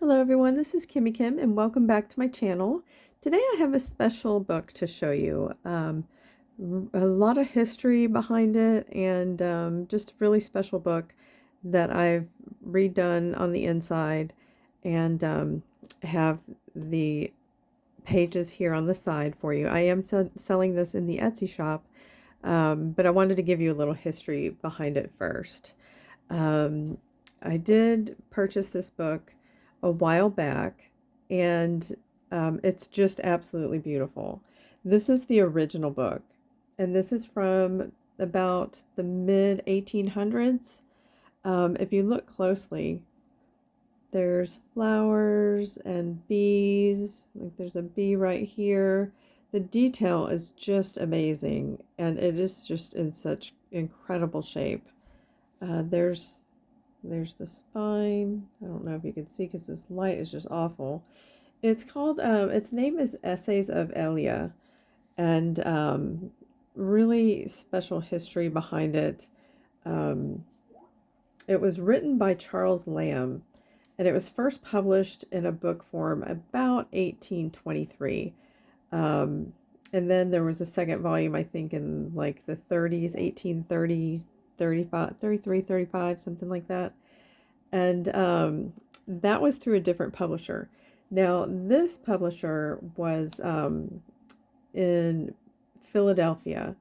Hello everyone, this is Kimmy Kim and welcome back to my channel. Today I have a special book to show you. A lot of history behind it and just a really special book that I've redone on the inside and have the pages here on the side for you. I am selling this in the Etsy shop, but I wanted to give you a little history behind it first. Um, I did purchase this book a while back, and it's just absolutely beautiful. This is the original book, and this is from about the mid 1800s. If you look closely, there's flowers and bees. Like there's a bee right here. The detail is just amazing, and it is just in such incredible shape. There's the spine. I don't know if you can see because this light is just awful. It's called, its name is Essays of Elia, and really special history behind it. Um, it was written by Charles Lamb, and it was first published in a book form about 1823. Um, and then there was a second volume, I think, in like the 30s, 1830s, 35, 33, 35, something like that. And that was through a different publisher. Now, this publisher was in Philadelphia,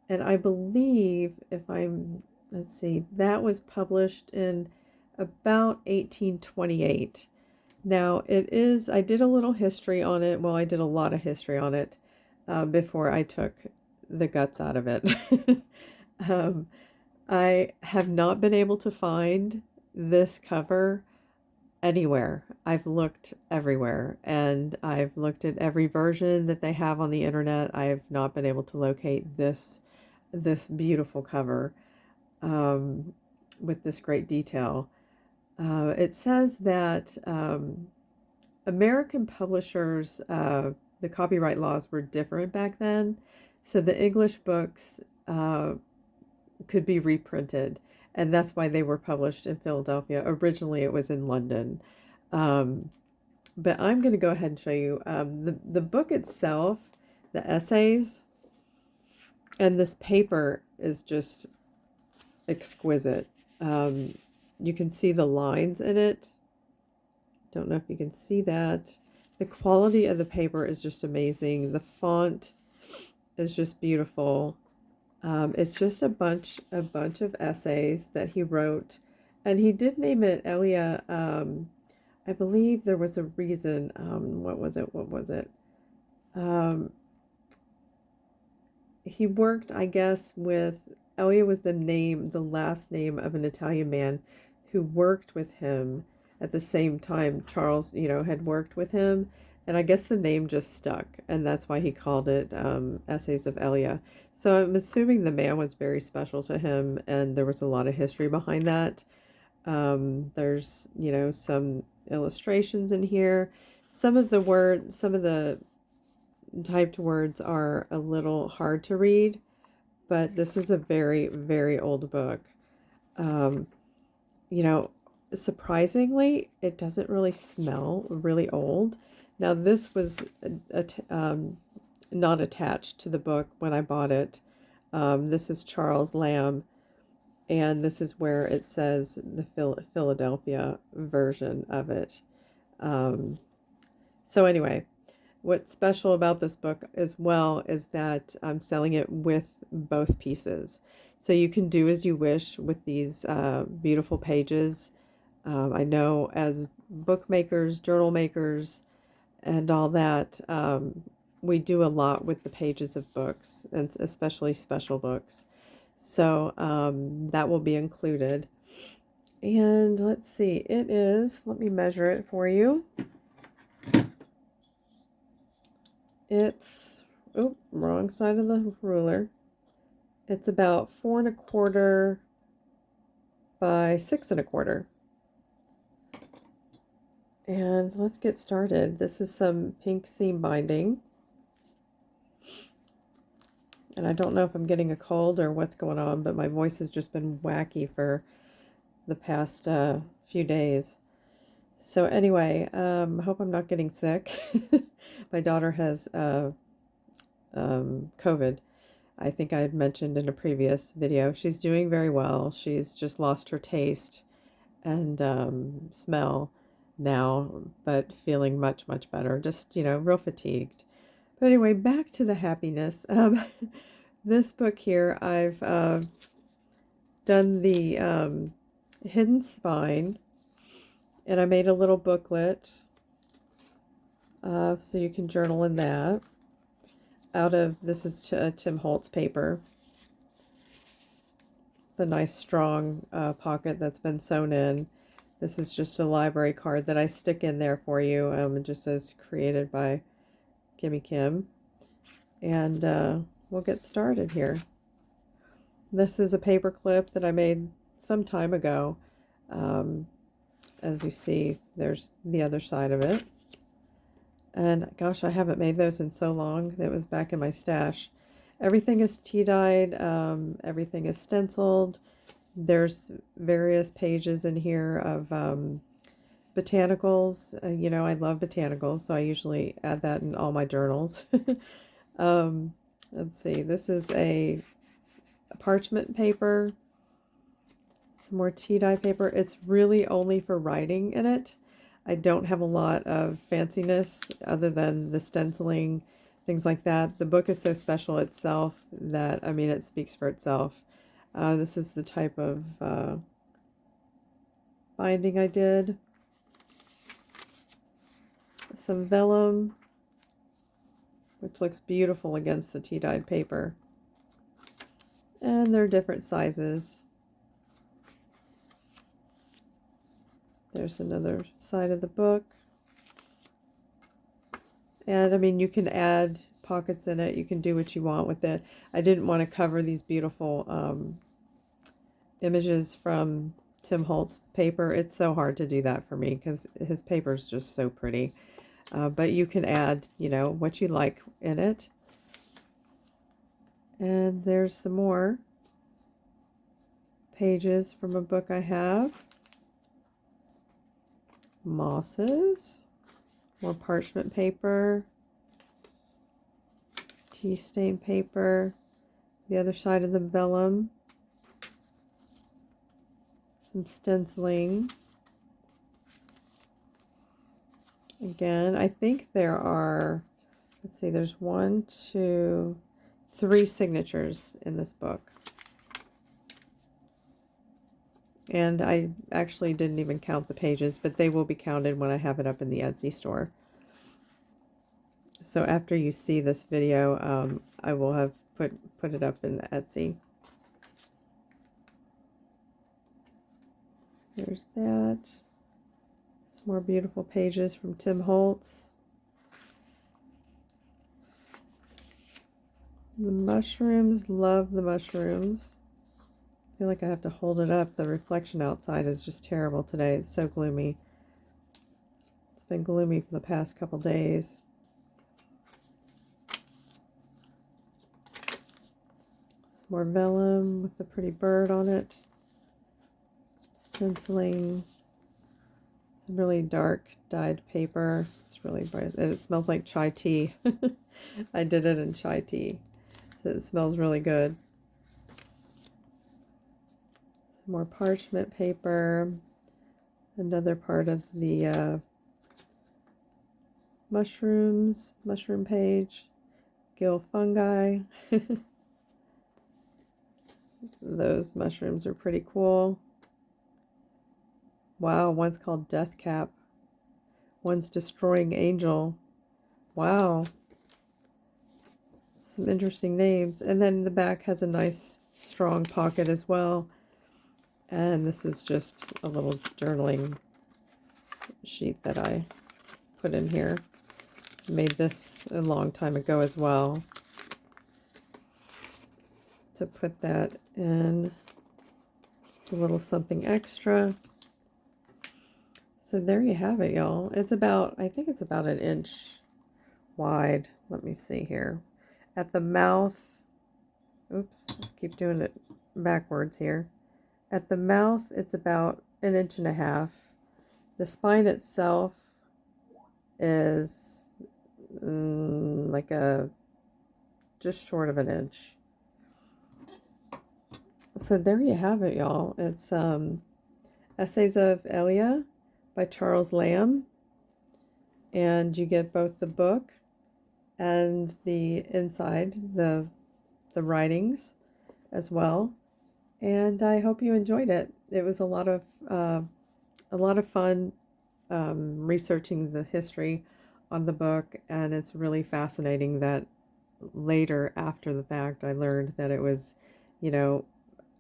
and I believe, if I'm, let's see, that was published in about 1828. Now, I did a little history on it. Well, I did a lot of history on it before I took the guts out of it. um, I have not been able to find this cover anywhere. I've looked everywhere, and I've looked at every version that they have on the internet. I have not been able to locate this beautiful cover with this great detail. It says that American publishers, the copyright laws were different back then, so the English books could be reprinted, and that's why they were published in Philadelphia. Originally, it was in London. Um, but I'm going to go ahead and show you the book itself, the essays, and this paper is just exquisite. You can see the lines in it. Don't know if you can see that. The quality of the paper is just amazing. The font is just beautiful. It's just a bunch of essays that he wrote, and he did name it Elia. I believe there was a reason. What was it? Um, he worked, I guess, with Elia was the last name of an Italian man who worked with him at the same time Charles, had worked with him. And I guess the name just stuck, and that's why he called it Essays of Elia. So I'm assuming the man was very special to him, and there was a lot of history behind that. There's, some illustrations in here. Some of the typed words are a little hard to read, but this is a very, very old book. Um, you know, Surprisingly, it doesn't really smell really old. Now, this was not attached to the book when I bought it. This is Charles Lamb, and this is where it says the Philadelphia version of it. Um, so anyway, what's special about this book as well is that I'm selling it with both pieces. So you can do as you wish with these beautiful pages. I know as bookmakers, journal makers, and all that, we do a lot with the pages of books, and especially special books. So that will be included. And let's see, let me measure it for you. It's, oh, wrong side of the ruler. It's about 4 1/4 by 6 1/4. And let's get started. This is some pink seam binding. And I don't know if I'm getting a cold or what's going on, but my voice has just been wacky for the past few days. So anyway, I hope I'm not getting sick. My daughter has COVID. I think I had mentioned in a previous video. She's doing very well. She's just lost her taste and smell now, but feeling much, much better. Just, real fatigued. But anyway, back to the happiness. This book here, I've done the hidden spine, and I made a little booklet so you can journal in that. This is Tim Holtz paper. It's a nice strong pocket that's been sewn in. This is just a library card that I stick in there for you. It just says created by Gimme Kim. And we'll get started here. This is a paper clip that I made some time ago. As you see, there's the other side of it. And gosh, I haven't made those in so long. That was back in my stash. Everything is tea-dyed. Everything is stenciled. There's various pages in here of botanicals. I love botanicals, so I usually add that in all my journals. Let's see. This is a parchment paper. Some more tea-dye paper. It's really only for writing in it. I don't have a lot of fanciness other than the stenciling, things like that. The book is so special itself that, it speaks for itself. This is the type of binding I did. Some vellum, which looks beautiful against the tea-dyed paper. And they're different sizes. There's another side of the book. And you can add pockets in it. You can do what you want with it. I didn't want to cover these beautiful images from Tim Holtz paper. It's so hard to do that for me because his paper is just so pretty. But you can add, what you like in it. And there's some more pages from a book I have. Mosses, more parchment paper, tea stain paper, the other side of the vellum, some stenciling. Again, I think there are, let's see, there's 1, 2, 3 signatures in this book. And I actually didn't even count the pages, but they will be counted when I have it up in the Etsy store. So after you see this video, I will have put it up in Etsy. There's that. Some more beautiful pages from Tim Holtz. The mushrooms, love the mushrooms. I feel like I have to hold it up. The reflection outside is just terrible today. It's so gloomy. It's been gloomy for the past couple days. Some more vellum with the pretty bird on it. Stenciling. Some really dark dyed paper. It's really bright. It smells like chai tea. I did it in chai tea. So it smells really good. Some more parchment paper, another part of the mushroom page, gill fungi. Those mushrooms are pretty cool. Wow, one's called Death Cap. One's Destroying Angel. Wow. Some interesting names. And then the back has a nice strong pocket as well. And this is just a little journaling sheet that I put in here. Made this a long time ago as well. To put that in. It's a little something extra. So there you have it, y'all. It's about, I think it's about 1 inch wide. Let me see here. At the mouth, oops, keep doing it backwards here. At the mouth, it's about 1.5 inches. The spine itself is like a just short of an inch. So there you have it, y'all. It's Essays of Elia by Charles Lamb, and you get both the book and the inside, the writings as well. And I hope you enjoyed it. It was a lot of fun researching the history on the book, and it's really fascinating that later, after the fact, I learned that it was, you know,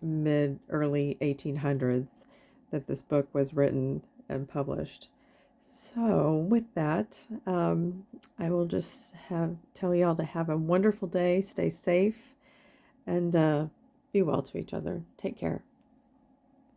mid early 1800s that this book was written and published. So with that, I will just have tell y'all to have a wonderful day, stay safe, and be well to each other. Take care.